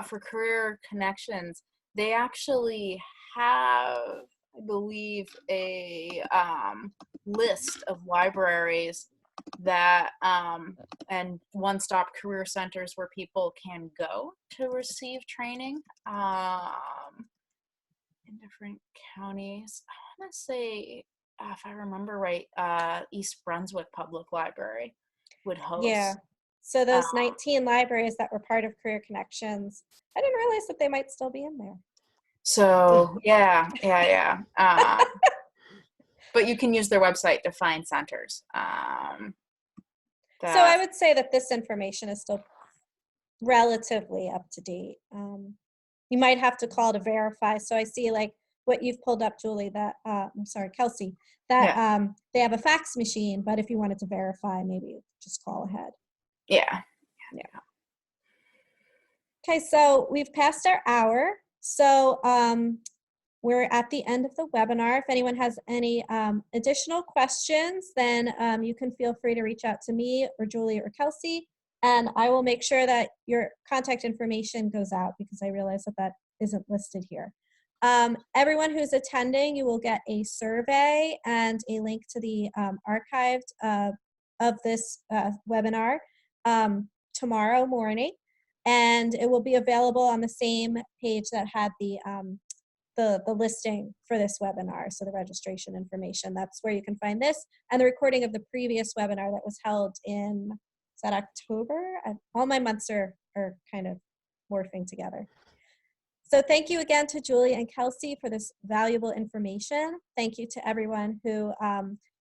For career connections, they actually have, I believe, a list of libraries that and one-stop career centers where people can go to receive training in different counties. I want to say, if I remember right, East Brunswick Public Library would host.
Yeah. So those 19 libraries that were part of Career Connections, I didn't realize that they might still be in there.
So yeah. But you can use their website to find centers.
So I would say that this information is still relatively up to date. You might have to call to verify. So I see like what you've pulled up, Julie, that, I'm sorry, Kelsey, that they have a fax machine, but if you wanted to verify, maybe just call ahead.
Yeah.
Okay, so we've passed our hour. So we're at the end of the webinar. If anyone has any additional questions, then you can feel free to reach out to me or Julie or Kelsey, and I will make sure that your contact information goes out because I realize that that isn't listed here. Everyone who's attending, you will get a survey and a link to the archived of this webinar tomorrow morning, and it will be available on the same page that had the listing for this webinar, so the registration information. That's where you can find this, and the recording of the previous webinar that was held in, is that October? All my months are kind of morphing together. So thank you again to Julie and Kelsey for this valuable information. Thank you to everyone who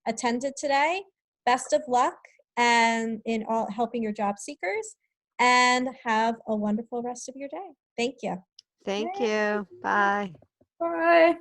attended today. Best of luck and in all helping your job seekers, and have a wonderful rest of your day. Thank you.
Thank you. Bye.
Bye.